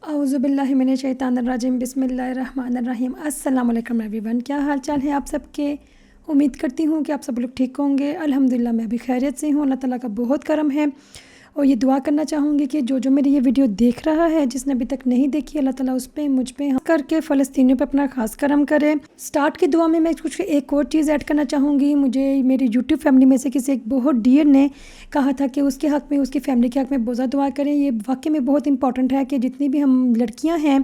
औज़ुबिल्लाहिमिनश्शैतानिर्रजीम बिस्मिल्लाहिर्रहमानिर्रहीम। अस्सलाम वालेकुम एवरीवन, क्या हाल चाल है आप सबके। उम्मीद करती हूँ कि आप सब लोग ठीक होंगे। अल्हम्दुलिल्लाह मैं भी खैरियत से हूँ। अल्लाह ताला का बहुत करम है और ये दुआ करना चाहूँगी कि जो मेरी ये वीडियो देख रहा है, जिसने अभी तक नहीं देखी, अल्लाह ताला उस पे मुझ पे करके फ़लस्तीनियों पे अपना ख़ास करम करे। स्टार्ट की दुआ में मैं कुछ एक और चीज़ ऐड करना चाहूँगी। मुझे मेरी यूट्यूब फैमिली में से किसी एक बहुत डियर ने कहा था कि उसके हक़ में, उसकी फ़ैमिली के हक़ में बहुत ज़्यादा दुआ करें। ये वाक़ई में बहुत इंपॉर्टेंट है कि जितनी भी हम लड़कियाँ हैं,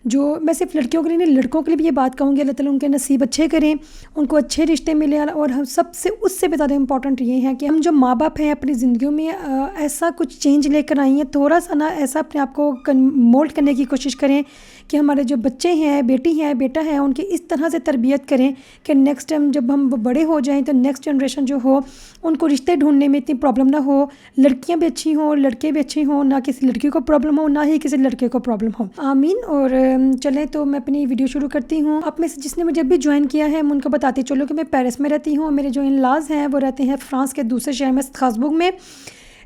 जो मैं सिर्फ लड़कियों के लिए नहीं, लड़कों के लिए भी ये बात कहूँगी, अल्लाह ताला उनके नसीब अच्छे करें, उनको अच्छे रिश्ते मिले। और हम सबसे उससे भी ज़्यादा इंपॉर्टेंट ये है कि हम जो माँ बाप हैं अपनी ज़िंदगियों में ऐसा कुछ चेंज लेकर आई हैं, थोड़ा सा ना ऐसा अपने आप को मोल्ड करने की कोशिश करें कि हमारे जो बच्चे हैं, बेटी हैं, बेटा है, उनकी इस तरह से तरबियत करें कि नेक्स्ट टाइम जब हम बड़े हो जाएं तो नेक्स्ट जनरेशन जो हो, उनको रिश्ते ढूंढने में इतनी प्रॉब्लम ना हो। लड़कियां भी अच्छी हों, लड़के भी अच्छे हों, ना किसी लड़की को प्रॉब्लम हो, ना ही किसी लड़के को प्रॉब्लम हो। आमीन। और चलें तो मैं अपनी वीडियो शुरू करती हूँ। आप में से जिसने मुझे अभी ज्वाइन किया है, मैं उनको बताती चलो कि मैं पेरिस में रहती हूँ। मेरे जो इन लॉज हैं वो रहते हैं फ्रांस के दूसरे शहर में, स्ट्रासबुर्ग में।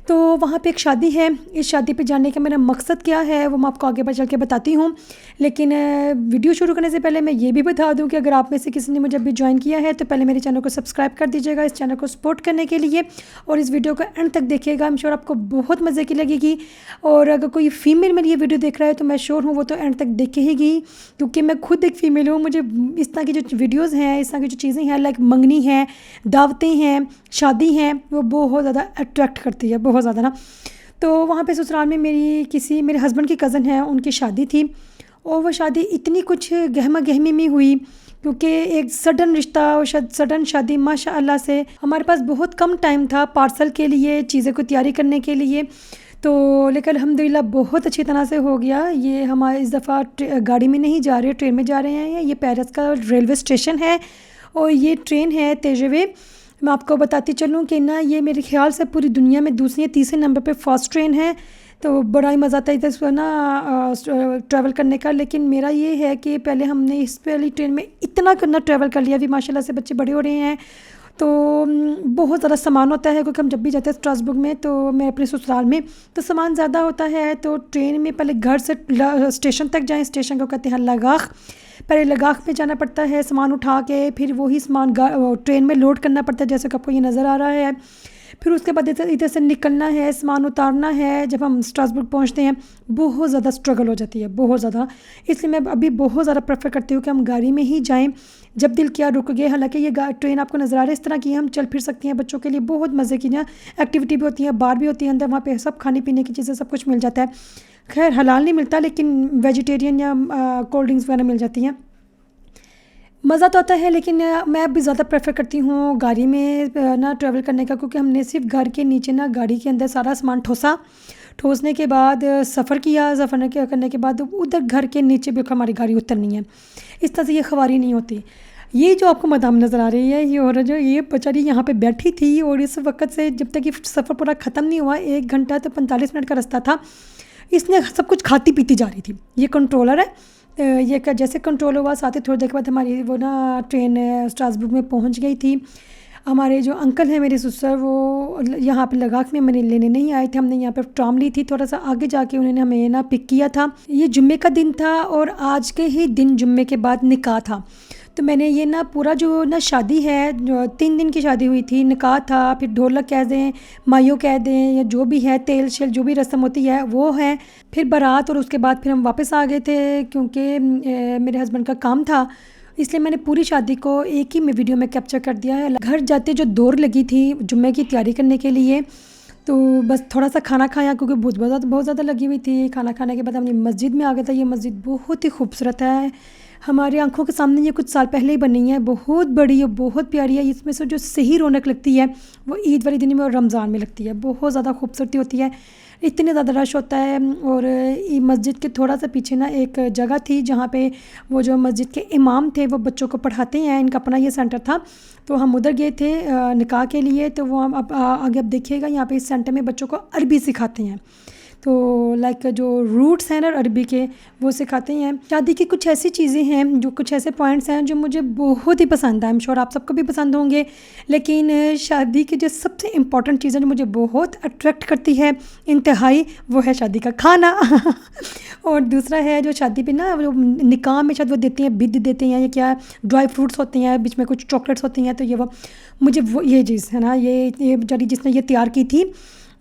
तो वहाँ पे एक शादी है। इस शादी पे जाने का मेरा मकसद क्या है वो मैं आपको आगे चल के बताती हूँ। लेकिन वीडियो शुरू करने से पहले मैं ये भी बता दूँ कि अगर आप में से किसी ने मुझे अभी ज्वाइन किया है तो पहले मेरे चैनल को सब्सक्राइब कर दीजिएगा, इस चैनल को सपोर्ट करने के लिए, और इस वीडियो को एंड तक देखिएगा। आई एम श्योर आपको बहुत मज़े की लगेगी। और अगर कोई फ़ीमेल मेरी ये वीडियो देख रहा है तो मैं श्योर हूँ वो तो एंड तक देखेगी, क्योंकि मैं खुद एक फ़ीमेल हूँ। मुझे इस तरह की जो वीडियोज़ हैं, इस तरह की जो चीज़ें हैं, लाइक मंगनी है, दावतें हैं, शादी हैं, वो बहुत ज़्यादा अट्रैक्ट करती है, बहुत ज़्यादा ना। तो वहाँ पे ससुराल में मेरे हस्बैंड की कज़न है, उनकी शादी थी। और वो शादी इतनी कुछ गहमा गहमी में हुई, क्योंकि एक सडन रिश्ता और सडन शादी। माशाअल्लाह से हमारे पास बहुत कम टाइम था पार्सल के लिए, चीज़ें को तैयारी करने के लिए। तो लेकिन अल्हम्दुलिल्लाह बहुत अच्छी तरह से हो गया। ये हमारे इस दफ़ा गाड़ी में नहीं जा रहे, ट्रेन में जा रहे हैं। ये पेरिस का रेलवे स्टेशन है और ये ट्रेन है TGV। मैं आपको बताती चलूँ कि ना ये मेरे ख़्याल से पूरी दुनिया में दूसरे या तीसरे नंबर पे फ़ास्ट ट्रेन है। तो बड़ा ही मज़ा आता है इधर ना ट्रैवल करने का। लेकिन मेरा ये है कि पहले हमने इस वाली ट्रेन में इतना करना ट्रैवल कर लिया, अभी माशाल्लाह से बच्चे बड़े हो रहे हैं तो बहुत ज़्यादा सामान होता है, क्योंकि हम जब भी जाते हैं स्ट्रासबुर्ग में, तो मैं अपने ससुराल में, तो सामान ज़्यादा होता है। तो ट्रेन में पहले घर से स्टेशन तक जाएँ, स्टेशन को कहते हैं लगाख। पहले लगाख में जाना पड़ता है सामान उठा के, फिर वही सामान ट्रेन में लोड करना पड़ता है, जैसे कि आपको ये नज़र आ रहा है। फिर उसके बाद इधर से निकलना है, सामान उतारना है। जब हम स्ट्रासबुर्ग पहुंचते हैं बहुत ज़्यादा स्ट्रगल हो जाती है, बहुत ज़्यादा। इसलिए मैं अभी बहुत ज़्यादा प्रेफर करती हूँ कि हम गाड़ी में ही जाएं, जब दिल किया रुक गए। हालांकि ये ट्रेन आपको नज़र आ रही है इस तरह की, हम चल फिर सकती हैं। बच्चों के लिए बहुत मज़े की ना एक्टिविटी भी होती है, बार भी होती है अंदर। वहाँ पे सब खाने पीने की चीज़ें सब कुछ मिल जाता है। खैर हलाल नहीं मिलता, लेकिन वेजिटेरियन या कोल्ड ड्रिंक्स वगैरह मिल जाती हैं। मज़ा तो आता है, लेकिन मैं अभी ज़्यादा प्रेफर करती हूँ गाड़ी में ना ट्रैवल करने का, क्योंकि हमने सिर्फ घर के नीचे ना गाड़ी के अंदर सारा सामान ठोसने के बाद सफ़र किया। सफ़र करने के बाद उधर घर के नीचे भी हमारी गाड़ी उतरनी है। इस तरह से ये ख़वारी नहीं होती। ये जो आपको मदाम नज़र आ रही है, ये औरत जो ये बेचारी यहाँ पे बैठी थी, और इस वक्त से जब तक ये सफ़र पूरा ख़त्म नहीं हुआ, 1 घंटा तो 45 मिनट का रास्ता था, इसने सब कुछ खाती पीती जा रही थी। ये कंट्रोलर है। ये जैसे कंट्रोल हुआ, साथ ही थोड़ी देर के बाद हमारी वो ना ट्रेन स्ट्रासबुर्ग में पहुंच गई थी। हमारे जो अंकल हैं मेरे ससुर, वो यहाँ पे लगाख में मैंने लेने नहीं आए थे। हमने यहाँ पे ट्राम ली थी, थोड़ा सा आगे जाके उन्होंने हमें ना पिक किया था। ये जुम्मे का दिन था और आज के ही दिन जुम्मे के बाद निकाह था। तो मैंने ये ना पूरा जो ना शादी है, जो 3 दिन की शादी हुई थी, निकाह था, फिर ढोलक कह दें, माइयो कह दें, या जो भी है, तेल शेल जो भी रस्म होती है वो है, फिर बारात, और उसके बाद फिर हम वापस आ गए थे, क्योंकि मेरे हस्बैंड का काम था। इसलिए मैंने पूरी शादी को एक ही में वीडियो में कैप्चर कर दिया है। घर जाते जो दौड़ लगी थी जुम्मे की तैयारी करने के लिए, तो बस थोड़ा सा खाना खाया, क्योंकि बहुत ज़्यादा लगी हुई थी। खाना खाने के बाद हमने मस्जिद में आ गए थे। ये मस्जिद बहुत ही खूबसूरत है, हमारी आंखों के सामने ये कुछ साल पहले ही बनी है। बहुत बड़ी है, बहुत प्यारी है। इसमें से जो सही रौनक लगती है वो ईद वाले दिन में और रमज़ान में लगती है। बहुत ज़्यादा खूबसूरती होती है, इतने ज़्यादा रश होता है। और मस्जिद के थोड़ा सा पीछे ना एक जगह थी जहाँ पे वो जो मस्जिद के इमाम थे वो बच्चों को पढ़ाते हैं, इनका अपना ये सेंटर था। तो हम उधर गए थे निकाह के लिए। तो वो हम अब आगे अब देखिएगा, यहाँ पे इस सेंटर में बच्चों को अरबी सिखाते हैं। तो लाइक जो रूट्स हैं ना अरबी के वो सिखाते हैं। शादी की कुछ ऐसी चीज़ें हैं, जो कुछ ऐसे पॉइंट्स हैं जो मुझे बहुत ही पसंद है। आई एम श्योर आप सबको भी पसंद होंगे। लेकिन शादी की जो सबसे इम्पॉर्टेंट चीज़ है जो मुझे बहुत अट्रैक्ट करती है इंतहाई, वो है शादी का खाना। और दूसरा है जो शादी पे ना जो निकाह में शायद वो देते हैं, बिद देते हैं या क्या, ड्राई फ्रूट्स होते हैं, बीच में कुछ चॉकलेट्स होती हैं। तो ये वो मुझे वो ये चीज़ है ना, ये बेचारी जिसने ये तैयार की थी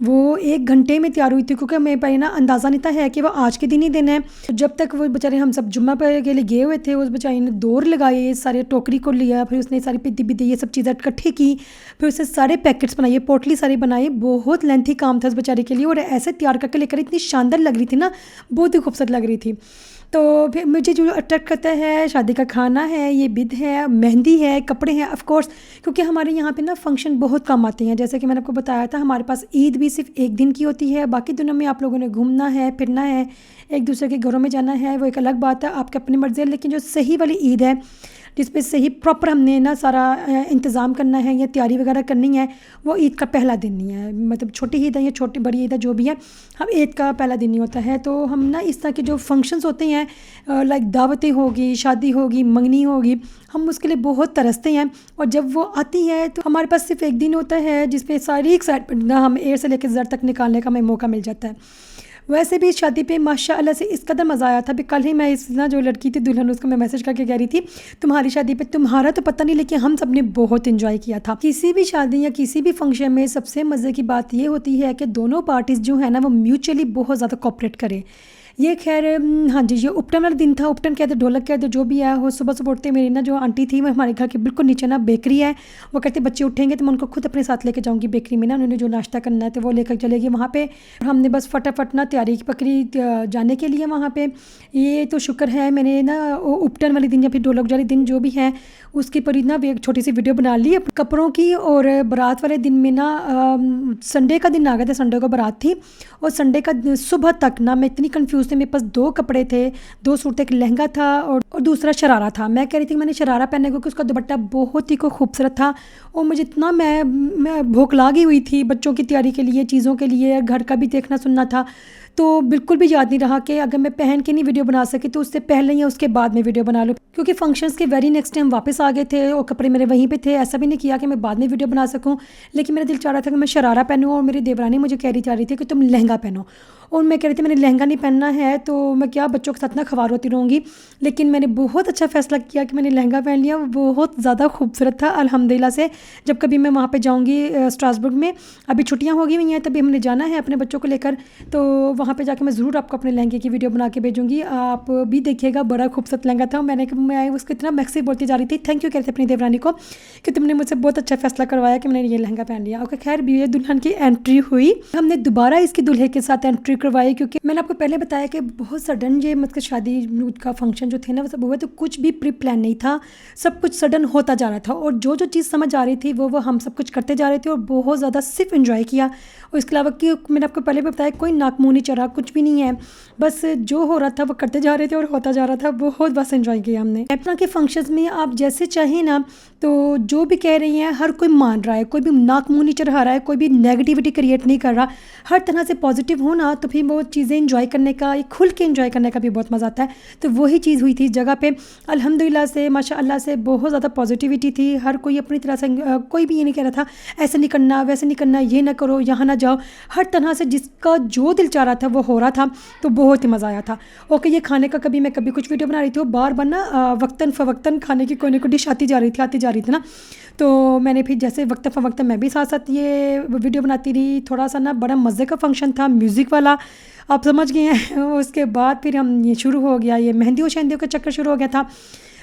वो 1 घंटे में तैयार हुई थी, क्योंकि मेरे पे ना अंदाज़ा नहीं था है कि वो आज के दिन ही दिन है। तो जब तक वो बेचारे हम सब जुम्मा पे के लिए गए हुए थे, उस बेचारी ने दौर लगाए, सारे टोकरी को लिया, फिर उसने सारी पिद्दी पिद्दी ये सब चीज़ें इकट्ठी की, फिर उसने सारे पैकेट्स बनाए, पोटली सारी बनाई। बहुत लेंथी काम था उस बेचारे के लिए, और ऐसे तैयार करके लेकर इतनी शानदार लग रही थी ना, बहुत ही खूबसूरत लग रही थी। तो फिर मुझे जो अट्रैक्ट करता है शादी का खाना है, ये बिद है, मेहंदी है, कपड़े हैं ऑफ कोर्स, क्योंकि हमारे यहाँ पे ना फंक्शन बहुत कम आते हैं। जैसे कि मैंने आपको बताया था, हमारे पास ईद भी सिर्फ 1 दिन की होती है। बाकी दिनों में आप लोगों ने घूमना है, फिरना है, एक दूसरे के घरों में जाना है, वो एक अलग बात है, आपकी अपनी मर्ज़ी है। लेकिन जो सही वाली ईद है, जिस पे सही प्रॉपर हमने ना सारा इंतज़ाम करना है या तैयारी वगैरह करनी है, वो ईद का पहला दिन नहीं है। मतलब छोटी ईद है या छोटी बड़ी ईद है जो भी है, हम ईद का पहला दिन नहीं होता है। तो हम ना इस तरह के जो फंक्शंस होते हैं, लाइक दावतें होगी, शादी होगी, मंगनी होगी, हम उसके लिए बहुत तरसते हैं। और जब वो आती है तो हमारे पास सिर्फ 1 दिन होता है जिसमें सारी एक्साइटमेंट ना हम ए से लेकर ज़ेड तक निकालने का हमें मौका मिल जाता है। वैसे भी शादी पे माशाअल्लाह से इस कदर मज़ा आया था। अभी कल ही मैं इस ना जो लड़की थी दुल्हन, उसको मैं मैसेज करके कह रही थी, तुम्हारी शादी पे, तुम्हारा तो पता नहीं लेकिन हम सब ने बहुत इन्जॉय किया था। किसी भी शादी या किसी भी फंक्शन में सबसे मज़े की बात ये होती है कि दोनों पार्टीज़ जो है ना वो म्यूचुअली बहुत ज़्यादा कोऑपरेट करें। ये खैर हाँ जी, ये उपटन वाला दिन था। उपटन कहते, ढोलक कहते, जो भी है। वो सुबह सुबह उठते, मेरी ना जो आंटी थी वो हमारे घर के बिल्कुल नीचे ना बेकरी है, वो कहते बच्चे उठेंगे तो मैं उनको खुद अपने साथ लेके जाऊँगी बेकरी में ना, उन्होंने जो नाश्ता करना है तो वो लेकर चलेगी वहाँ पे। हमने बस फटाफट ना तैयारी पकड़ी जाने के लिए वहाँ पे। ये तो शुक्र है मैंने ना उपटन वाले दिन या फिर ढोलक वाले दिन जो भी है उसकी पूरी ना एक छोटी सी वीडियो बना ली कपड़ों की। और बारात वाले दिन में ना संडे का दिन आ गया था, संडे को बारात थी, और संडे का सुबह तक ना मैं इतनी कंफ्यूज थी। मेरे पास 2 कपड़े थे, 2 सूट, एक लहंगा था और दूसरा शरारा था। मैं कह रही थी मैंने शरारा पहनने को, उसका दुपट्टा बहुत ही खूबसूरत था। और मुझे इतना मैं भूख लागी हुई थी बच्चों की तैयारी के लिए, चीज़ों के लिए, घर का भी देखना सुनना था। तो बिल्कुल भी याद नहीं रहा कि अगर मैं पहन के नहीं वीडियो बना सकी तो उससे पहले या उसके बाद में वीडियो बना लूँ, क्योंकि फंक्शंस के वेरी नेक्स्ट टाइम वापस आ गए थे और कपड़े मेरे वहीं पे थे। ऐसा भी नहीं किया कि मैं बाद में वीडियो बना सकूं, लेकिन मेरा दिल चाह रहा था कि मैं शरारा पहनूं। और मेरी देवरानी मुझे कह रही थी कि तुम लहंगा पहनो, और मैं कह रही थी मैंने लहंगा नहीं पहनना है, तो मैं क्या बच्चों के साथ ना खवार होती रहूँगी। लेकिन मैंने बहुत अच्छा फैसला किया कि मैंने लहंगा पहन लिया। वो बहुत ज़्यादा खूबसूरत था अल्हम्दुलिल्लाह से। जब कभी मैं वहाँ पे जाऊँगी स्ट्रासबर्ग में, अभी छुट्टियाँ हो गई हुई हैं, तभी हमने जाना है अपने बच्चों को लेकर, तो वहाँ पे जाकर मैं ज़रूर आपको अपने लहंगे की वीडियो बना के भेजूँगी। आप भी देखिएगा, बड़ा खूबसूरत लहंगा था। मैं उसको इतना मैक्सी बोलती जा रही थी, थैंक यू कहते अपनी देवरानी को कि तुमने मुझसे बहुत अच्छा फैसला करवाया कि मैंने ये लहंगा पहन लिया। ओके, खैर ये दुल्हन की एंट्री हुई, हमने दोबारा इसकी दूल्हे के साथ एंट्री करवाई, क्योंकि मैंने आपको पहले बताया कि बहुत सडन ये मतलब शादी का फंक्शन जो थे ना वो सब हुए, तो कुछ भी प्री प्लान नहीं था, सब कुछ सडन होता जा रहा था। और जो जो चीज़ समझ आ रही थी वो हम सब कुछ करते जा रहे थे और बहुत ज़्यादा सिर्फ एंजॉय किया। और इसके अलावा कि मैंने आपको पहले भी बताया कोई नाक मुँह नहीं चढ़ा, कुछ भी नहीं है, बस जो हो रहा था वो करते जा रहे थे और होता जा रहा था। बहुत बस एंजॉय किया हमने। अपना के फंक्शंस में आप जैसे चाहें ना, तो जो भी कह रही हैं हर कोई मान रहा है, कोई भी नाक मुँह नहीं चढ़ा रहा है, कोई भी नेगेटिविटी क्रिएट नहीं कर रहा, हर तरह से पॉजिटिव हो ना, तो फिर वो चीज़ें इंजॉय करने का, खुल के इंजॉय करने का भी बहुत मज़ा आता है। तो वही चीज़ हुई थी इस जगह पे अल्हम्दुलिल्लाह से, माशाअल्लाह से बहुत ज़्यादा पॉजिटिविटी थी। हर कोई अपनी तरह से, कोई भी ये नहीं कह रहा था ऐसे नहीं करना, वैसे नहीं करना, ये ना करो, यहाँ ना जाओ। हर तरह से जिसका जो दिल चाह रहा था वो हो रहा था, तो बहुत ही मज़ा आया था। ओके, ये खाने का कभी मैं कभी कुछ वीडियो बना रही थी, बार बार ना वक्तन फ़वक्तन खाने की कोई ना कोई डिश आती जा रही थी ना, तो मैंने फिर जैसे वक्त फ़वक्तन मैं भी साथ साथ ये वीडियो बनाती रही। थोड़ा सा ना बड़ा मज़े का फंक्शन था, म्यूज़िक वाला, आप समझ गए हैं। उसके बाद फिर हम ये शुरू हो गया, ये मेहंदियों शहंदियों का चक्कर शुरू हो गया था,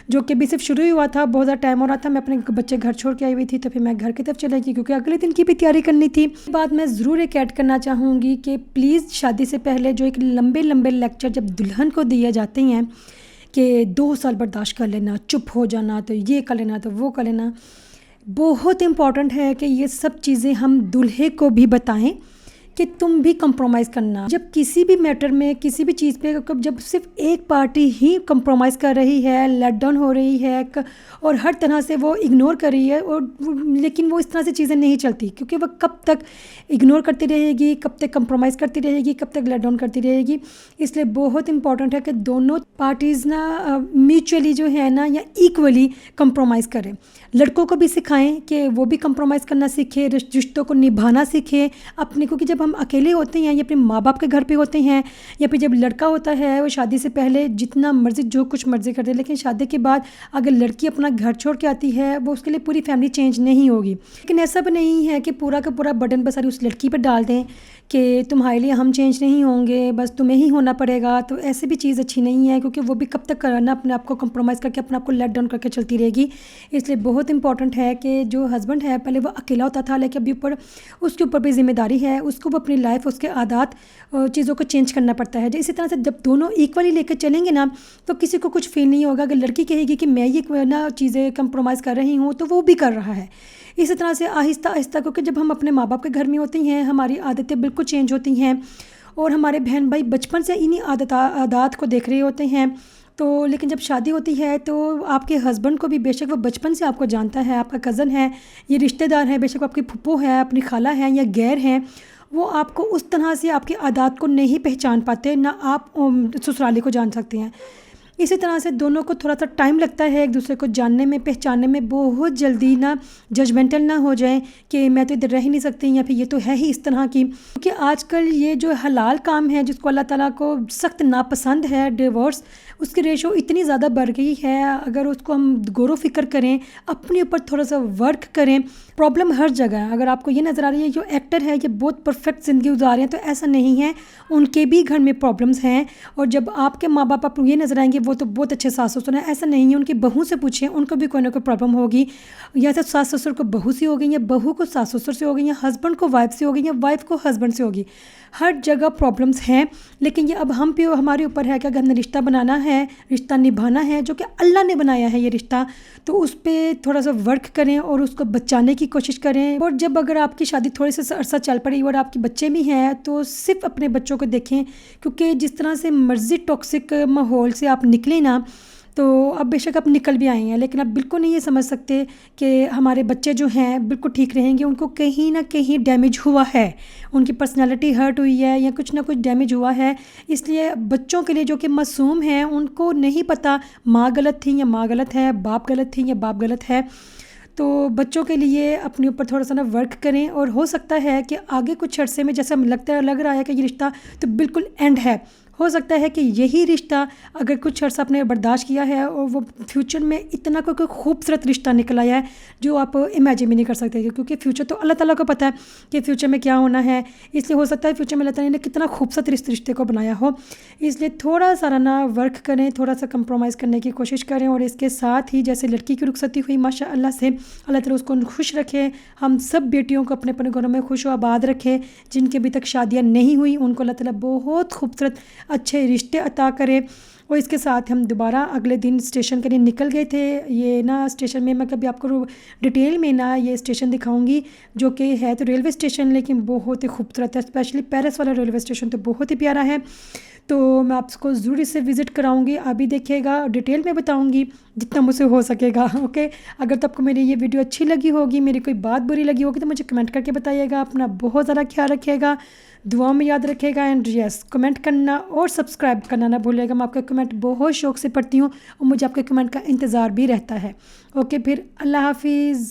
जो कि भी सिर्फ शुरू ही हुआ था। बहुत ज़्यादा टाइम हो रहा था, मैं अपने बच्चे घर छोड़ के आई हुई थी, तो फिर मैं घर की तरफ चली गई क्योंकि अगले दिन की भी तैयारी करनी थी। बात मैं ज़रूर एक ऐड करना चाहूँगी कि प्लीज़ शादी से पहले जो एक लंबे लंबे लेक्चर जब दुल्हन को दिए जाते हैं कि 2 साल बर्दाश्त कर लेना, चुप हो जाना, तो ये कर लेना, तो वो कर लेना, बहुत इम्पॉर्टेंट है कि ये सब चीज़ें हम दूल्हे को भी बताएं कि तुम भी कंप्रोमाइज़ करना। जब किसी भी मैटर में, किसी भी चीज़ पे जब सिर्फ एक पार्टी ही कंप्रोमाइज़ कर रही है, लेट डाउन हो रही है और हर तरह से वो इग्नोर कर रही है, और लेकिन वो इस तरह से चीज़ें नहीं चलती, क्योंकि वह कब तक इग्नोर करती रहेगी, कब तक कंप्रोमाइज़ करती रहेगी, कब तक लेट डाउन करती रहेगी। इसलिए बहुत इंपॉर्टेंट है कि दोनों पार्टीज़ ना म्यूचुअली जो है ना, या इक्वली कंप्रोमाइज़ करें। लड़कों को भी सिखाएं कि वो भी कंप्रोमाइज़ करना सीखें, रिश्तों को निभाना सीखें अपने, क्योंकि जब हम अकेले होते हैं या अपने माँ बाप के घर पे होते हैं, या फिर जब लड़का होता है वो शादी से पहले जितना मर्जी जो कुछ मर्जी कर दे, लेकिन शादी के बाद अगर लड़की अपना घर छोड़ के आती है, वो उसके लिए पूरी फैमिली चेंज नहीं होगी। लेकिन ऐसा भी नहीं है कि पूरा का पूरा बर्डन बस सारी उस लड़की पर डाल दें कि तुम्हारे लिए हम चेंज नहीं होंगे, बस तुम्हें ही होना पड़ेगा। तो ऐसी भी चीज़ अच्छी नहीं है, क्योंकि वो भी कब तक करना अपने आप को कंप्रोमाइज़ करके अपने आप को लेट डाउन करके चलती रहेगी। इसलिए बहुत इंपॉर्टेंट है कि जो हस्बैंड है, पहले वो अकेला होता था, लेकिन अभी उसके ऊपर भी जिम्मेदारी है, उसको वो अपनी लाइफ, उसके आदत, चीज़ों को चेंज करना पड़ता है। इसी तरह से जब दोनों इक्वली लेकर चलेंगे ना, तो किसी को कुछ फील नहीं होगा। अगर लड़की कहेगी कि मैं ये ना चीज़ें कंप्रोमाइज़ कर रही हूँ, तो वो भी कर रहा है। इसी तरह से आहिस्ता आहिस्ता, क्योंकि जब हम अपने माँ बाप के घर में होते हैं, हमारी आदतें बिल्कुल चेंज होती हैं, और हमारे बहन भाई बचपन से इन्हीं आदत को देख रहे होते हैं। तो लेकिन जब शादी होती है, तो आपके हस्बैंड को भी, बेशक वो बचपन से आपको जानता है, आपका कज़न है, ये रिश्तेदार है, बेशक आपकी फूफो है, अपनी खाला है या गैर हैं, वो आपको उस तरह से आपकी आदत को नहीं पहचान पाते, ना आप ससुराली को जान सकते हैं। इसी तरह से दोनों को थोड़ा सा टाइम लगता है एक दूसरे को जानने में, पहचानने में। बहुत जल्दी ना जजमेंटल ना हो जाए कि मैं तो इधर रह ही नहीं सकती, या फिर ये तो है ही इस तरह की। क्योंकि आजकल ये जो हलाल काम है, जिसको अल्लाह ताला को सख्त नापसंद है, डिवोर्स, उसकी रेशो इतनी ज़्यादा बढ़ गई है। अगर उसको हम गौर फिक्र करें, अपने ऊपर थोड़ा सा वर्क करें, प्रॉब्लम हर जगह है। अगर आपको ये नज़र आ रही है जो एक्टर है ये बहुत परफेक्ट ज़िंदगी गुजार रहे हैं, तो ऐसा नहीं है, उनके भी घर में प्रॉब्लम्स हैं। और जब आपके माँ बाप आपको ये नज़र आएंगे वो तो बहुत अच्छे सास ससुर हैं, ऐसा नहीं है। उनकी बहू से पूछें, उनको भी कोई ना कोई प्रॉब्लम होगी, या तो सास ससुर को बहू से हो गई, या बहू को सास ससुर से हो गई, या हस्बैंड को वाइफ से हो गई, या वाइफ को हस्बैंड से होगी। हर जगह प्रॉब्लम्स हैं। लेकिन ये अब हम पे, हमारे ऊपर है कि अगर हमने रिश्ता बनाना है, रिश्ता निभाना है, जो कि अल्लाह ने बनाया है ये रिश्ता, तो उस पर थोड़ा सा वर्क करें और उसको बचाने की कोशिश करें। और जब अगर आपकी शादी थोड़ी सी अरसा चल पड़ी और आपके बच्चे भी हैं, तो सिर्फ अपने बच्चों को देखें, क्योंकि जिस तरह से मर्जी टॉक्सिक माहौल से आप निकले ना, तो अब बेशक आप निकल भी आए हैं, लेकिन आप बिल्कुल नहीं ये समझ सकते कि हमारे बच्चे जो हैं बिल्कुल ठीक रहेंगे। उनको कहीं ना कहीं डैमेज हुआ है, उनकी पर्सनालिटी हर्ट हुई है, या कुछ ना कुछ डैमेज हुआ है। इसलिए बच्चों के लिए जो कि मासूम हैं, उनको नहीं पता माँ गलत थी या माँ गलत है, बाप गलत थी या बाप गलत है। तो बच्चों के लिए अपने ऊपर थोड़ा सा ना वर्क करें। और हो सकता है कि आगे कुछ अरसे में, जैसे लग रहा है कि ये रिश्ता तो बिल्कुल एंड है, हो सकता है कि यही रिश्ता अगर कुछ अर्सा आपने बर्दाश्त किया है, और वो फ्यूचर में इतना कोई खूबसूरत रिश्ता निकल आया है जो आप इमेजिन भी नहीं कर सकते, क्योंकि फ्यूचर तो अल्लाह ताला को पता है कि फ्यूचर में क्या होना है। इसलिए हो सकता है फ्यूचर में अल्लाह ताला ने कितना खूबसूरत रिश्ते को बनाया हो। इसलिए थोड़ा सा ना वर्क करें, थोड़ा सा कंप्रोमाइज़ करने की कोशिश करें। और इसके साथ ही जैसे लड़की की रुखसती हुई माशाअल्लाह से, अल्लाह ताला उसको खुश रखे। हम सब बेटियों को अपने अपने घरों में खुश व आबाद रखे। जिनके अभी तक शादियाँ नहीं हुई, उनको अल्लाह ताला बहुत खूबसूरत अच्छे रिश्ते अता करे। और इसके साथ हम दोबारा अगले दिन स्टेशन के लिए निकल गए थे। ये ना स्टेशन में मैं कभी आपको डिटेल में ना ये स्टेशन दिखाऊंगी, जो कि है तो रेलवे स्टेशन, लेकिन बहुत ही खूबसूरत है। स्पेशली पेरिस वाला रेलवे स्टेशन तो बहुत ही प्यारा है। तो मैं आपको ज़रूर इसे विज़िट कराऊंगी, अभी देखिएगा, डिटेल में बताऊंगी जितना मुझसे हो सकेगा। ओके, अगर तो आपको मेरी ये वीडियो अच्छी लगी होगी, मेरी कोई बात बुरी लगी होगी, तो मुझे कमेंट करके बताइएगा। अपना बहुत ज़्यादा ख्याल रखिएगा, दुआ में याद रखिएगा। एंड यस, कमेंट करना और सब्सक्राइब करना ना भूलिएगा। मैं आपका कमेंट बहुत शौक़ से पढ़ती हूँ और मुझे आपके कमेंट का इंतज़ार भी रहता है। ओके, फिर अल्लाह हाफिज़।